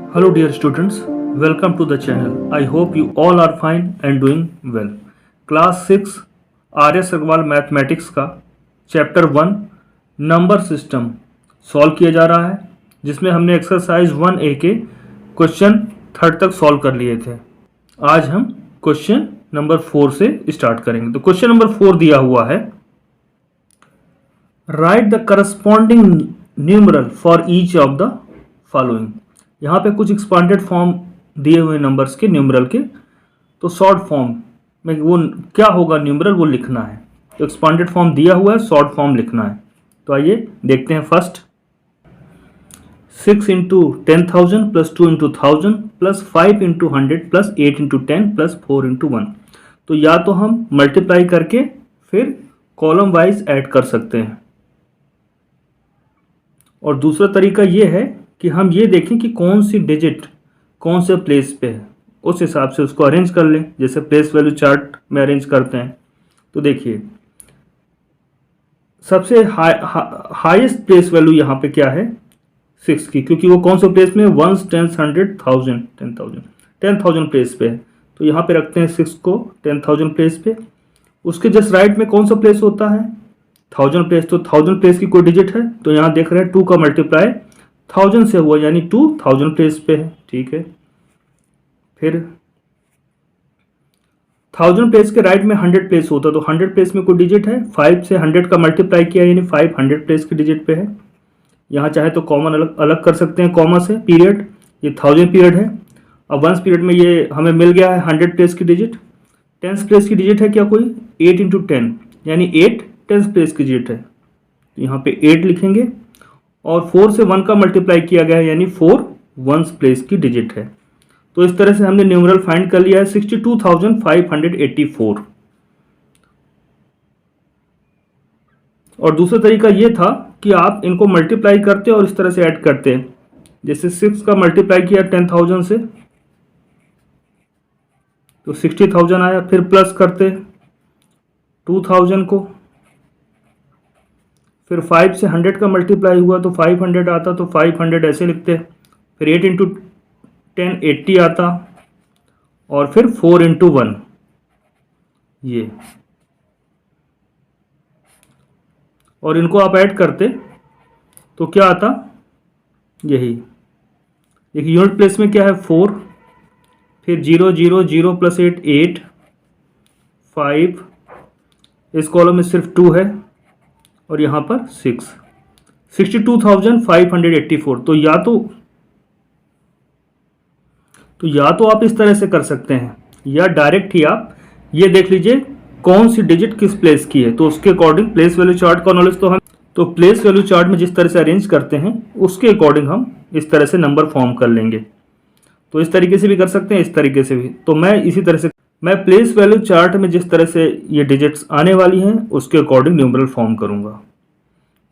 Hello dear students, welcome to the channel. I hope you all are fine and doing well. Class 6 RS Agarwal mathematics का chapter 1 number system solve किया जा रहा है, जिसमें हमने exercise 1A के question 3 तक सॉल्व कर लिए थे। आज हम क्वेश्चन नंबर 4 से स्टार्ट करेंगे। तो क्वेश्चन नंबर 4 दिया हुआ है, right the corresponding numeral for each of the following. यहाँ पे कुछ एक्सपांडेड फॉर्म दिए हुए नंबर्स के न्यूमरल के, तो शॉर्ट फॉर्म में वो क्या होगा न्यूमरल वो लिखना है। तो एक्सपांडेड फॉर्म दिया हुआ है, शॉर्ट फॉर्म लिखना है। तो आइए देखते हैं। First 6 into 10,000 plus 2 into 1000 plus 5 into 100 plus 8 into 10 plus 4 into 1। तो या तो हम मल्टीप्लाई करके फिर कॉलम वाइज ऐड कर सकते हैं, और दूसरा तरीका ये है कि हम ये देखें कि कौन सी डिजिट कौन से प्लेस पे है, उस हिसाब से उसको अरेंज कर लें, जैसे प्लेस वैल्यू चार्ट में अरेंज करते हैं। तो देखिए सबसे हाईएस्ट प्लेस वैल्यू यहाँ पे क्या है 6 की, क्योंकि वो कौन से प्लेस में 1 10 100 10,000 प्लेस पे है। तो यहाँ पे रखते हैं 6 को 10,000 प्लेस पे। उसके जस्ट राइट में कौन सा प्लेस होता है 1000 प्लेस। तो 1000 प्लेस की कोई डिजिट है, तो यहाँ देख रहे हैं 2 का मल्टीप्लाई 1000 से हुआ, यानी 2000 प्लेस पे है। ठीक है, फिर 1000 प्लेस के राइट में 100 प्लेस होता है, तो 100 प्लेस में कोई डिजिट है, 5 से 100 का मल्टीप्लाई किया यानी 500 प्लेस की डिजिट पे है। यहाँ चाहे तो कॉमन अलग अलग कर सकते हैं कॉमा से। पीरियड ये 1000 पीरियड है। अब वंस पीरियड में ये हमें मिल गया है 100 प्लेस की डिजिट। 10th प्लेस की डिजिट है क्या कोई 8 इंटू 10, यानी 8 10th प्लेस की डिजिट है। तो यहाँ पे 8 लिखेंगे, और 4 से 1 का मल्टीप्लाई किया गया है, यानी 4 1st प्लेस की डिजिट है। तो इस तरह से हमने न्यूमरल फाइंड कर लिया है 62,584। और दूसरा तरीका ये था कि आप इनको मल्टीप्लाई करते और इस तरह से ऐड करते, जैसे 6 का मल्टीप्लाई किया 10,000 से तो 60,000 आया, फिर प्लस करते 2000 को, फिर 5 से 100 का मल्टीप्लाई हुआ तो 500 आता, तो 500 ऐसे लिखते, फिर 8 इंटू 10 80 आता, और फिर 4 इंटू 1 ये, और इनको आप ऐड करते तो क्या आता यही। एक यूनिट प्लेस में क्या है 4, फिर 0 0 0 प्लस 8 8 5, इस कॉलम में सिर्फ 2 है, और यहाँ पर 6 62,584। तो या तो आप इस तरह से कर सकते हैं, या डायरेक्ट ही आप ये देख लीजिए कौन सी डिजिट किस प्लेस की है, तो उसके अकॉर्डिंग प्लेस वैल्यू चार्ट का नॉलेज तो प्लेस वैल्यू चार्ट में जिस तरह से अरेंज करते हैं उसके अकॉर्डिंग हम इस तरह से नंबर फॉर्म कर लेंगे। तो इस तरीके से भी कर सकते हैं, इस तरीके से भी। तो मैं इसी तरह से प्लेस वैल्यू चार्ट में जिस तरह से ये डिजिट्स आने वाली हैं उसके अकॉर्डिंग न्यूमरल फॉर्म करूंगा।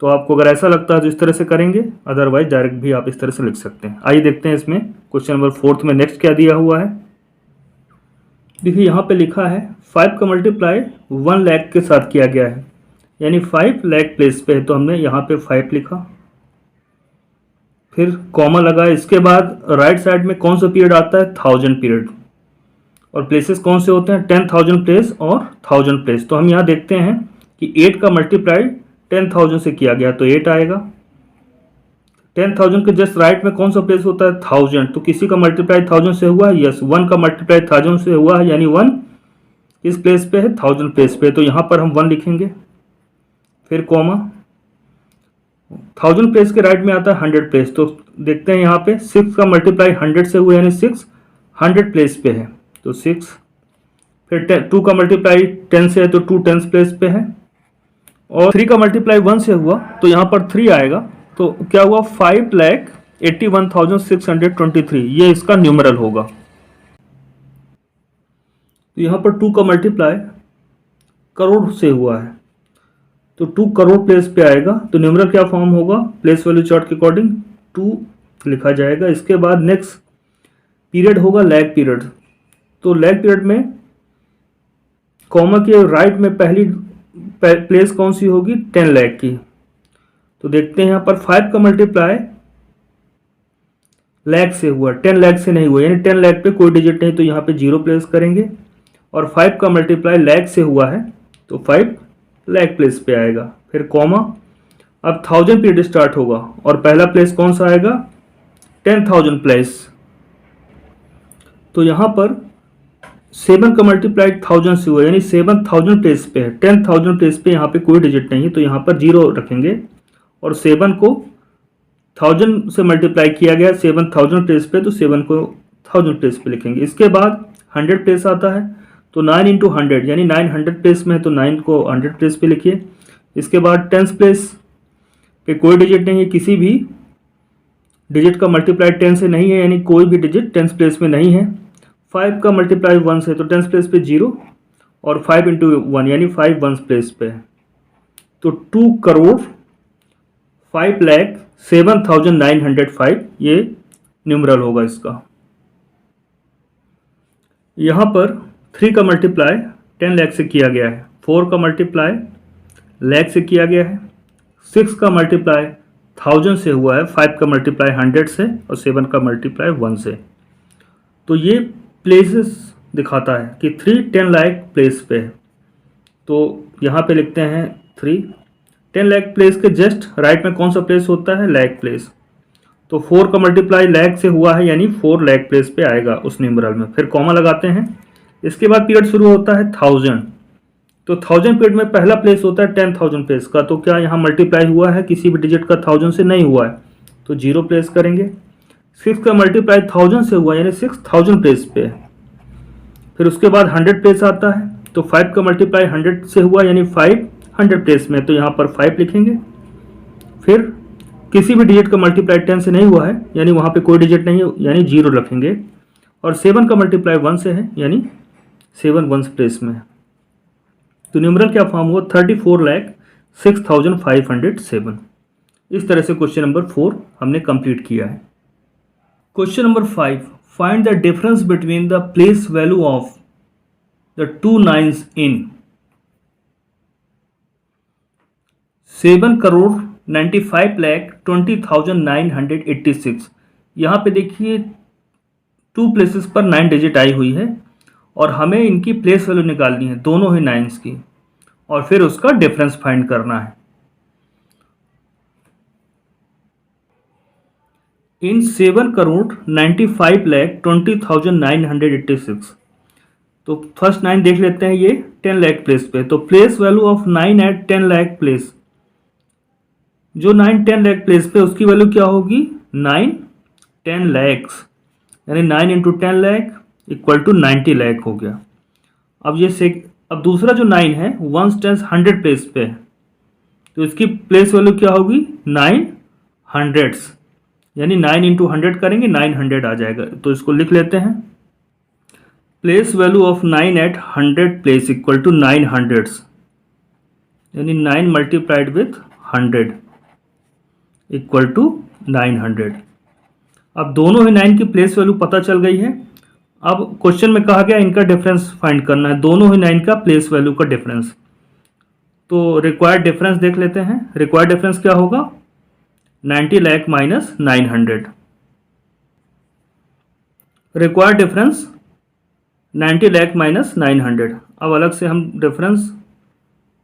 तो आपको अगर ऐसा लगता है तो इस तरह से करेंगे, अदरवाइज डायरेक्ट भी आप इस तरह से लिख सकते हैं। आइए देखते हैं इसमें क्वेश्चन नंबर 4 में नेक्स्ट क्या दिया हुआ है। देखिए यहाँ पे लिखा है 5 का मल्टीप्लाई 1 लाख के साथ किया गया है, यानी 5 लाख प्लेस पे है, तो हमने यहाँ पे 5 लिखा, फिर कॉमा लगा। इसके बाद राइट साइड में कौन सा पीरियड आता है 1000 पीरियड, और प्लेसेस कौन से होते हैं 10,000 प्लेस और 1000 प्लेस। तो हम यहाँ देखते हैं कि 8 का मल्टीप्लाई 10,000 से किया गया तो 8 आएगा। 10,000 के जस्ट राइट में कौन सा प्लेस होता है 1000, तो किसी का मल्टीप्लाई 1000 से हुआ है, यस 1 का मल्टीप्लाई 1000 से हुआ है, यानी 1 इस प्लेस पे है 1000 प्लेस पे, तो यहाँ पर हम 1 लिखेंगे, फिर कॉमा। 1000 प्लेस के राइट में आता है 100 प्लेस, तो देखते हैं यहाँ पे 6 का मल्टीप्लाई 100 से हुआ, यानी 6 100 प्लेस पे है, तो 6। फिर 2 का मल्टीप्लाई 10 से है, तो 2 10th प्लेस पे है, और 3 का मल्टीप्लाई 1 से हुआ तो यहाँ पर 3 आएगा। तो क्या हुआ 5,81,623, ये इसका न्यूमरल होगा। तो यहाँ पर 2 का मल्टीप्लाई करोड़ से हुआ है, तो 2 करोड़ प्लेस पे आएगा, तो न्यूमरल क्या फॉर्म होगा प्लेस वैल्यू चार्ट के अकॉर्डिंग 2 लिखा जाएगा। इसके बाद नेक्स्ट पीरियड होगा लाख पीरियड, तो लाख पीरियड में कॉमा के राइट में पहली प्लेस कौन सी होगी 10 लाख की। तो देखते हैं यहाँ पर 5 का मल्टीप्लाई लाख से हुआ, 10 लाख से नहीं हुआ, यानी 10 लाख पे कोई डिजिट नहीं तो यहाँ पे 0 प्लेस करेंगे। और 5 का मल्टीप्लाई लाख से हुआ है तो 5 लाख प्लेस पे आएगा, फिर कॉमा। अब 1000 पीरियड स्टार्ट होगा और पहला प्लेस कौन सा आएगा, 10,000 प्लेस। तो यहाँ पर 7 का मल्टीप्लाई 1000 से हुआ, यानी 7000 प्लेस पे है। 10,000 प्लेस पे यहाँ पे कोई डिजिट नहीं है तो यहाँ पर 0 रखेंगे, और 7 को 1000 से मल्टीप्लाई किया गया 7000 प्लेस पे, तो 7 को 1000 प्लेस पे लिखेंगे। इसके बाद 100 प्लेस आता है तो 9 इंटू 100, यानी 900 प्लेस में है तो 9 को 100 प्लेस पे लिखिए। इसके बाद 10 प्लेस पे कोई डिजिट नहीं है, किसी भी डिजिट का मल्टीप्लाई 10 से नहीं है, यानी कोई भी डिजिट 10 प्लेस में नहीं है। 5 का मल्टीप्लाई 1 से तो 10 प्लेस पे 0, और 5 इंटू 1 यानी 5 1 प्लेस पे है, तो 2 करोड़ 5,07,905 ये न्यूमरल होगा इसका। यहाँ पर 3 का मल्टीप्लाई 10 लाख से किया गया है, 4 का मल्टीप्लाई लाख से किया गया है, 6 का मल्टीप्लाई 1000 से हुआ है, 5 का मल्टीप्लाई 100 से, और 7 का मल्टीप्लाई 1 से। तो ये प्लेसेस दिखाता है कि 3 10 लाख प्लेस पे है। तो यहाँ पे लिखते हैं 3 10 लाख प्लेस के जस्ट राइट में कौन सा प्लेस होता है, लाख प्लेस। तो 4 का मल्टीप्लाई लाख से हुआ है, यानी 4 लाख प्लेस पे आएगा उस न्यूमरल में, फिर कॉमा लगाते हैं। इसके बाद पीरियड शुरू होता है 1000, तो 1000 पीरियड में पहला प्लेस होता है 10,000 प्लेस का, तो क्या यहाँ मल्टीप्लाई हुआ है किसी भी डिजिट का 1000 से, नहीं हुआ है, तो 0 प्लेस करेंगे। 6 का मल्टीप्लाई 1000 से हुआ, यानी 6000 प्लेस पे है, फिर उसके बाद 100 प्लेस आता है, तो 5 का मल्टीप्लाई 100 से हुआ, यानी 5 100 प्लेस में, तो यहाँ पर 5 लिखेंगे। फिर किसी भी डिजिट का मल्टीप्लाई 10 से नहीं हुआ है, यानी वहाँ पे कोई डिजिट नहीं है, यानी 0 रखेंगे। और 7 का मल्टीप्लाई 1 से है, यानी 7 1 प्लेस में है। तो न्यूमरल क्या फॉर्म हुआ, 34,06,507। इस तरह से क्वेश्चन नंबर 4 हमने कंप्लीट किया है। Question number 5, find the difference between the place value of the 2 9s इन 7 करोड़ 95,20,986। यहाँ पे देखिए 2 प्लेसेस पर 9 डिजिट आई हुई है और हमें इनकी प्लेस वैल्यू निकालनी है, दोनों ही 9s की, और फिर उसका डिफरेंस फाइंड करना है। इन 7 करोड़ 95,20,986, तो फर्स्ट 9 देख लेते हैं, ये 10 लाख प्लेस पे, तो place value of 9 at 10 lakh place, जो 9 10 लाख प्लेस पे उसकी वैल्यू क्या होगी, 9 10 लैक्स, यानी 9 into 10 lakh equal to 90 lakh हो गया। अब दूसरा जो 9 है 1 10 100 प्लेस पे है, तो इसकी प्लेस वैल्यू क्या होगी, 9 हंड्रेड्स, यानी 9 इंटू 100 करेंगे 900 आ जाएगा, तो इसको लिख लेते हैं। Place value of 9 at 100 place equal to 9 hundreds, यानी 9 मल्टीप्लाइड विथ 100 इक्वल टू 900। अब दोनों ही 9 की प्लेस वैल्यू पता चल गई है। अब क्वेश्चन में कहा गया इनका डिफरेंस फाइंड करना है, दोनों ही 9 का प्लेस वैल्यू का डिफरेंस। तो रिक्वायर्ड डिफरेंस देख लेते हैं। रिक्वायर्ड डिफरेंस क्या होगा, 90 lakh minus 900। Required difference 90 lakh minus 900। अब अलग से हम डिफरेंस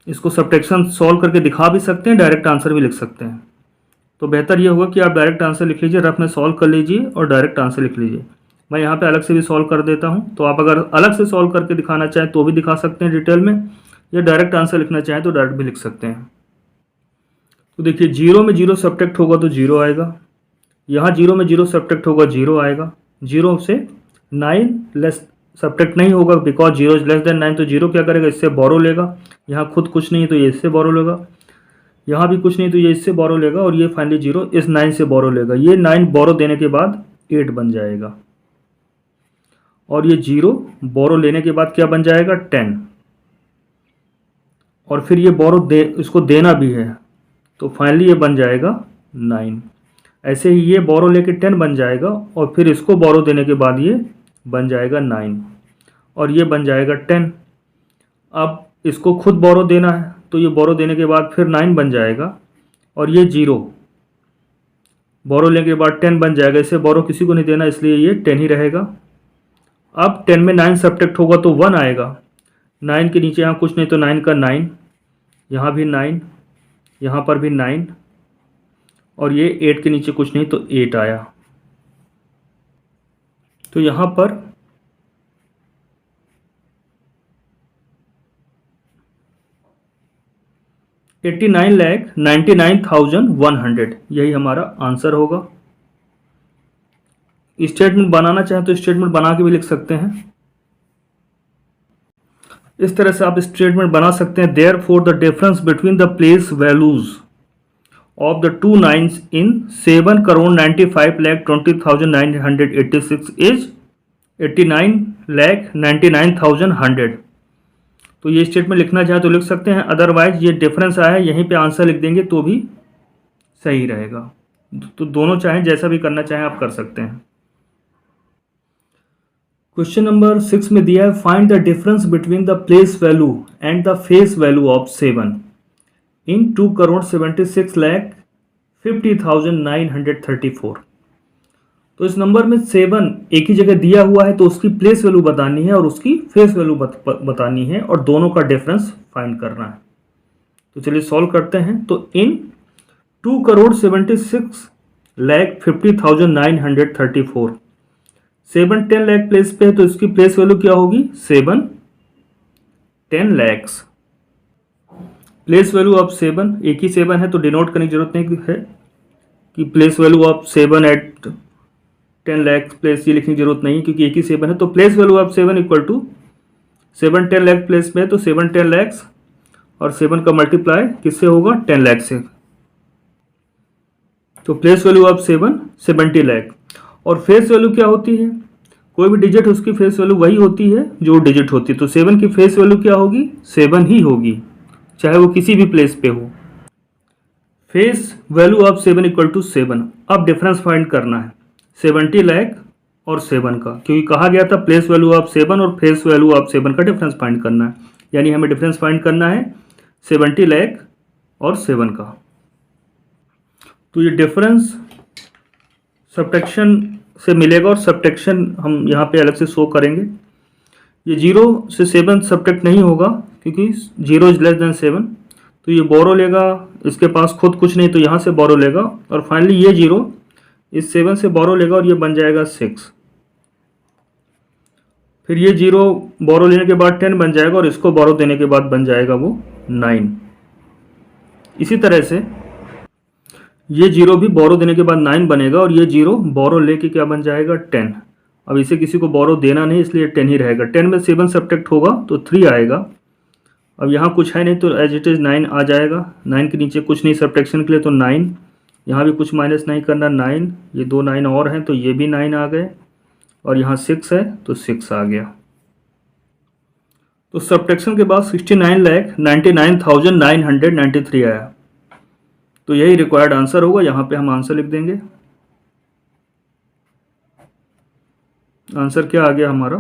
इसको सब्ट्रैक्शन सॉल्व करके दिखा भी सकते हैं, डायरेक्ट आंसर भी लिख सकते हैं। तो बेहतर यह होगा कि आप डायरेक्ट आंसर लिख लीजिए, रफ में सॉल्व कर लीजिए और डायरेक्ट आंसर लिख लीजिए। मैं यहाँ पे अलग से भी सॉल्व कर देता हूँ, तो आप अगर अलग से सॉल्व करके दिखाना चाहें तो भी दिखा सकते हैं डिटेल में, या डायरेक्ट आंसर लिखना चाहें तो डायरेक्ट भी लिख सकते हैं। तो देखिए 0 में 0 सब्ट्रैक्ट होगा तो 0 आएगा, यहाँ 0 में 0 सब्ट्रैक्ट होगा 0 आएगा, 0 से 9 लेस सब्ट्रैक्ट नहीं होगा बिकॉज 0 इज लेस देन 9, तो 0 क्या करेगा, इससे बोरो लेगा। यहाँ खुद कुछ नहीं है तो ये इससे बोरो लेगा, यहाँ भी कुछ नहीं तो ये इससे बोरो लेगा, और ये फाइनली 0 इस 9 से बोरो लेगा। ये 9 बोरो देने के बाद 8 बन जाएगा, और ये 0 बोरो लेने के बाद क्या बन जाएगा, 10, और फिर ये बोरो इसको देना भी है, तो फाइनली ये बन जाएगा 9। ऐसे ही ये बोरो लेके 10 बन जाएगा, और फिर इसको बोरो देने के बाद ये बन जाएगा 9, और ये बन जाएगा 10। अब इसको खुद बोरो देना है, तो ये बोरो देने के बाद फिर 9 बन जाएगा, और ये 0 बोरो लेने के बाद 10 बन जाएगा, इसे बोरो किसी को नहीं देना इसलिए ये 10 ही रहेगा। अब 10 में 9 सब्ट्रैक्ट होगा तो 1 आएगा। 9 के नीचे यहाँ कुछ नहीं तो 9 का 9, यहाँ भी 9, यहाँ पर भी 9, और ये 8 के नीचे कुछ नहीं तो 8 आया। तो यहाँ पर $89,99,100 यही हमारा आंसर होगा। स्टेटमेंट बनाना चाहें तो स्टेटमेंट बना के भी लिख सकते हैं। इस तरह से आप स्टेटमेंट बना सकते हैं। Therefore the difference between the place values of the two nines in 7,95,20,986 is 89,99,100। तो ये स्टेटमेंट लिखना चाहे तो लिख सकते हैं, अदरवाइज ये डिफरेंस आया है यहीं पे आंसर लिख देंगे तो भी सही रहेगा। तो दोनों चाहें जैसा भी करना चाहें आप कर सकते हैं। क्वेश्चन नंबर 6 में दिया है find the difference between the place value and the face value of 7 इन 2,76,50,934। तो इस नंबर में 7 एक ही जगह दिया हुआ है तो उसकी प्लेस वैल्यू बतानी है और उसकी फेस वैल्यू बतानी है और दोनों का डिफरेंस फाइंड करना है। तो चलिए सॉल्व करते हैं। तो इन 2,76,50,934, 7 10 लाख प्लेस पे है तो इसकी प्लेस वैल्यू क्या होगी 7 10 lakhs। प्लेस वैल्यू ऑफ 7 एक ही 7 है तो डिनोट करने की जरूरत नहीं है कि place value of 7 at 10 lakh place, ये लिखने की जरूरत नहीं क्योंकि एक ही 7 है। तो place value of 7 equal to 7 10 lakh place पे है तो 7 10 lakhs और 7 का मल्टीप्लाई किससे होगा 10 लाख से। तो प्लेस वैल्यू ऑफ 7 70 लाख। और फेस वैल्यू क्या होती है, कोई भी डिजिट उसकी फेस वैल्यू वही होती है जो डिजिट होती है। तो 7 की फेस वैल्यू क्या होगी 7 ही होगी चाहे वो किसी भी प्लेस पे हो। Face value of 7 equal to 7। अब डिफरेंस फाइंड करना है 70 लाख और 7 का, क्योंकि कहा गया था प्लेस वैल्यू ऑफ 7 और फेस वैल्यू ऑफ 7 का डिफरेंस फाइंड करना है, यानी हमें डिफरेंस फाइंड करना है 70 लाख और 7 का। तो ये डिफरेंस सब्ट्रैक्शन से मिलेगा और सब्ट्रैक्शन हम यहाँ पे अलग से शो करेंगे। ये 0 से 7 सब्ट्रैक्ट नहीं होगा क्योंकि 0 इज लेस देन 7। तो ये बोरो लेगा, इसके पास खुद कुछ नहीं तो यहाँ से बोरो लेगा और फाइनली ये 0 इस 7 से बोरो लेगा और ये बन जाएगा 6। फिर ये 0 बोरो लेने के बाद 10 बन जाएगा और इसको बोरो देने के बाद बन जाएगा वो 9। इसी तरह से ये 0 भी बोरो देने के बाद 9 बनेगा और ये 0 बोरो लेके क्या बन जाएगा 10। अब इसे किसी को बोरो देना नहीं इसलिए 10 ही रहेगा। 10 में 7 सब्ट्रैक्ट होगा तो 3 आएगा। अब यहाँ कुछ है नहीं तो एज इट इज़ 9 आ जाएगा। 9 के नीचे कुछ नहीं सब्ट्रैक्शन के लिए तो 9, यहाँ भी कुछ माइनस नहीं करना 9, ये 2 9 और हैं तो ये भी 9 आ गए और यहाँ 6 है तो 6 आ गया। तो सब्ट्रैक्शन के बाद 69,99,993 आया। तो यही रिक्वायर्ड आंसर होगा। यहाँ पे हम आंसर लिख देंगे। आंसर क्या आ गया हमारा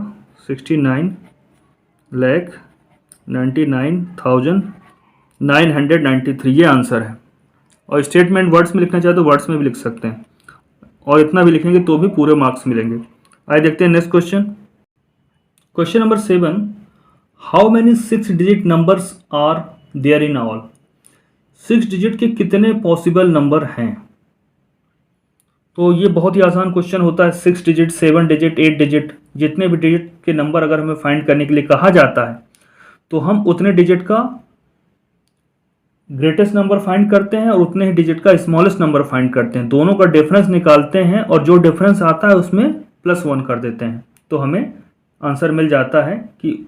69,99,993 ये आंसर है। और स्टेटमेंट वर्ड्स में लिखना चाहे तो वर्ड्स में भी लिख सकते हैं और इतना भी लिखेंगे तो भी पूरे मार्क्स मिलेंगे। आइए देखते हैं next question. Question number 7, how many 6 digit numbers are there in all. 6 digit के कितने पॉसिबल नंबर हैं। तो ये बहुत ही आसान क्वेश्चन होता है। 6 डिजिट 7 डिजिट 8 डिजिट जितने भी डिजिट के नंबर अगर हमें फाइंड करने के लिए कहा जाता है तो हम उतने डिजिट का ग्रेटेस्ट नंबर फाइंड करते हैं और उतने ही डिजिट का स्मॉलेस्ट नंबर फाइंड करते हैं। दोनों का डिफरेंस निकालते हैं और जो डिफरेंस आता है उसमें +1 कर देते हैं तो हमें आंसर मिल जाता है कि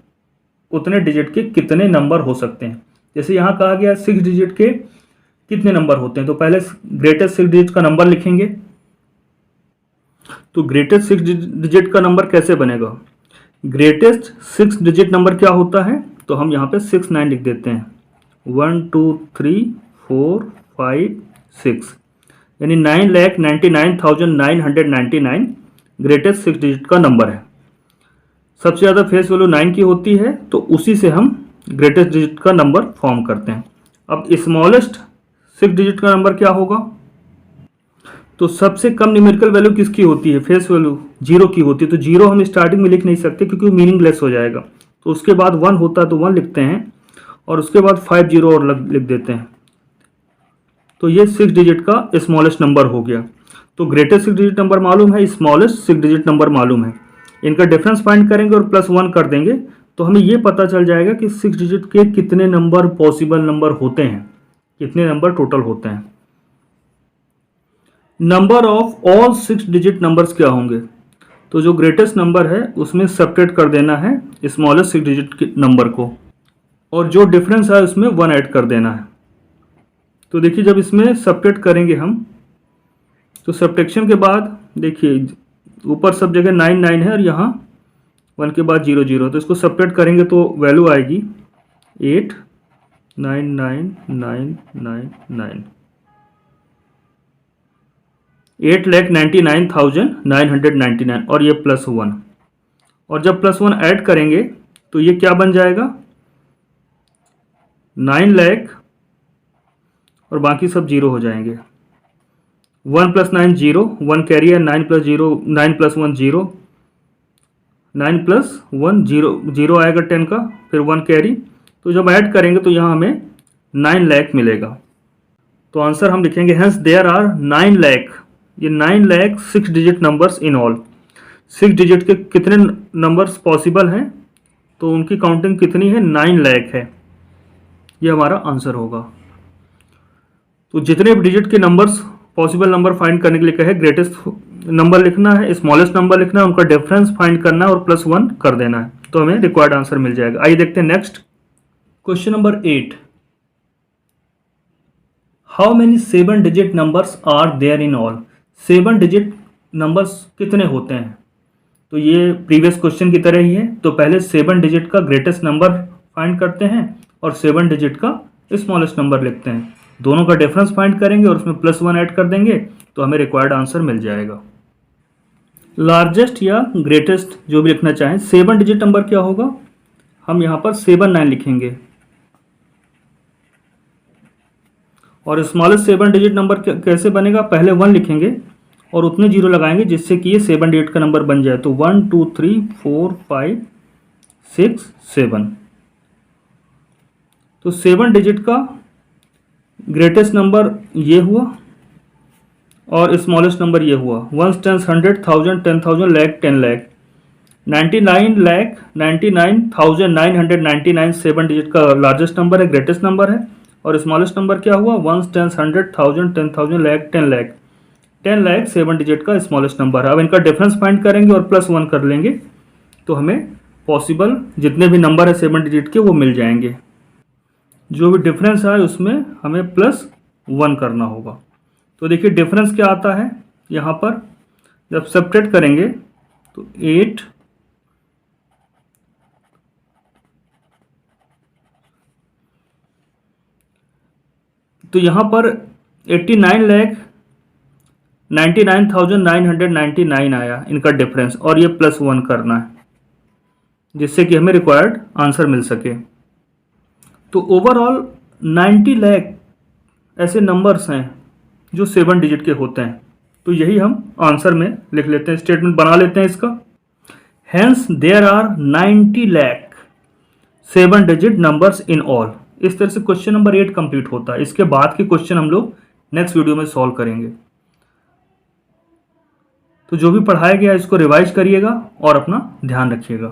उतने डिजिट के कितने नंबर हो सकते हैं। जैसे यहाँ कहा गया 6 डिजिट के कितने नंबर होते हैं तो पहले ग्रेटेस्ट 6 डिजिट का नंबर लिखेंगे। तो ग्रेटेस्ट 6 डिजिट का नंबर कैसे बनेगा, ग्रेटेस्ट 6 डिजिट नंबर क्या होता है तो हम यहाँ पे 6 9 लिख देते हैं। 1 2 3 4 5 6 यानी 9,99,999 ग्रेटेस्ट 6 डिजिट का नंबर है। सबसे ज़्यादा फेस वैल्यू 9 की होती है तो उसी से हम ग्रेटेस्ट डिजिट का नंबर फॉर्म करते हैं। अब स्मॉलेस्ट 6 डिजिट का नंबर क्या होगा, तो तो सबसे कम न्यूमेरिकल वैल्यू किसकी होती है? फेस वैल्यू 0 की होती है। तो 0 हम स्टार्टिंग में लिख नहीं सकते क्योंकि वो मीनिंगलेस हो जाएगा। तो उसके बाद 1 होता है तो 1 लिखते हैं और उसके बाद 5 0 और लिख देते हैं। तो ये 6 डिजिट का स्मॉलेस्ट नंबर हो गया। तो ग्रेटेस्ट 6 डिजिट नंबर मालूम है, स्मॉलेस्ट 6 डिजिट नंबर मालूम है। इनका डिफरेंस फाइंड करेंगे और +1 कर देंगे तो हमें ये पता चल जाएगा कि 6 डिजिट के कितने नंबर पॉसिबल नंबर होते हैं, कितने नंबर टोटल होते हैं। Number of all 6 digit numbers क्या होंगे? तो जो ग्रेटेस्ट नंबर है उसमें सब्ट्रैक्ट कर देना है स्मॉलेस्ट 6 डिजिट के नंबर को, और जो डिफरेंस है उसमें 1 ऐड कर देना है। तो देखिए जब इसमें सब्ट्रैक्ट करेंगे हम, तो सब्ट्रैक्शन के बाद देखिए ऊपर सब जगह 9 9 है और यहाँ 1 के बाद 0 0। तो इसको सब्ट्रैक्ट करेंगे तो वैल्यू आएगी 8 9 9 9 9 9 8,99,999 और ये +1। और जब +1 ऐड करेंगे तो ये क्या बन जाएगा? 9 लाख और बाकी सब 0 हो जाएंगे। 1 + 9 0, 1 कैरी है, 9 + 0 9 + 1 0, 9 + 1 0 0 आएगा 10 का, फिर 1 कैरी। तो जब ऐड करेंगे तो यहाँ हमें 9 लाख मिलेगा। तो आंसर हम लिखेंगे हेंस देयर आर 9 लाख, ये 9 lakh 6 digit numbers in all. 6 digit के कितने नंबर्स पॉसिबल हैं? तो उनकी काउंटिंग कितनी है? 9 लाख है। ये हमारा आंसर होगा। तो जितने डिजिट के नंबर्स पॉसिबल नंबर फाइंड करने के लिए कहे, ग्रेटेस्ट नंबर लिखना है, स्मॉलेस्ट नंबर लिखना है, उनका डिफरेंस फाइंड करना है और +1 कर देना है, तो हमें रिक्वायर्ड आंसर मिल जाएगा। आइए देखते हैं next question number 8। How many 7 digit numbers are there in all? 7 digit numbers कितने होते हैं? तो ये प्रीवियस क्वेश्चन की तरह ही है। तो पहले 7 डिजिट का ग्रेटेस्ट नंबर फाइंड करते हैं और 7 डिजिट का स्मॉलेस्ट नंबर लिखते हैं, दोनों का डिफरेंस फाइंड करेंगे और उसमें +1 ऐड कर देंगे तो हमें रिक्वायर्ड आंसर मिल जाएगा। लार्जेस्ट या ग्रेटेस्ट जो भी लिखना चाहें, 7 डिजिट नंबर क्या होगा? हम यहाँ पर 7 9 लिखेंगे और स्मॉलेस्ट 7 डिजिट नंबर कैसे बनेगा? पहले 1 लिखेंगे और उतने 0 लगाएंगे जिससे कि ये 7 डिजिट का नंबर बन जाए। तो 1 2 3 4 5 6 7। तो 7 डिजिट का ग्रेटेस्ट नंबर ये हुआ और स्मॉलेस्ट नंबर ये हुआ। 1 10 100 1000 10,000 लाख 10 लाख 99,99,999 7 डिजिट का लार्जेस्ट नंबर है, ग्रेटेस्ट नंबर है। और स्मॉलेस्ट नंबर क्या हुआ? 1 10 100 1000 10,000 लाख 10 लाख 10 लाख 7 डिजिट का स्मॉलेस्ट नंबर है। अब इनका डिफरेंस फाइंड करेंगे और +1 कर लेंगे तो हमें पॉसिबल जितने भी नंबर है 7 डिजिट के वो मिल जाएंगे। जो भी डिफरेंस है उसमें हमें +1 करना होगा। तो देखिए डिफरेंस क्या आता है यहाँ पर, जब सब्ट्रैक्ट करेंगे तो 8 तो यहाँ पर 89,99,999 आया इनका डिफरेंस, और ये +1 करना है जिससे कि हमें रिक्वायर्ड आंसर मिल सके। तो ओवरऑल 90 लाख ऐसे नंबर्स हैं जो 7 डिजिट के होते हैं। तो यही हम आंसर में लिख लेते हैं, स्टेटमेंट बना लेते हैं इसका। Hence there are 90 lakh 7 digit numbers in all. इस तरह से क्वेश्चन नंबर 8 कंप्लीट होता है। इसके बाद के क्वेश्चन हम लोग नेक्स्ट वीडियो में सॉल्व करेंगे। तो जो भी पढ़ाया गया इसको रिवाइज करिएगा और अपना ध्यान रखिएगा।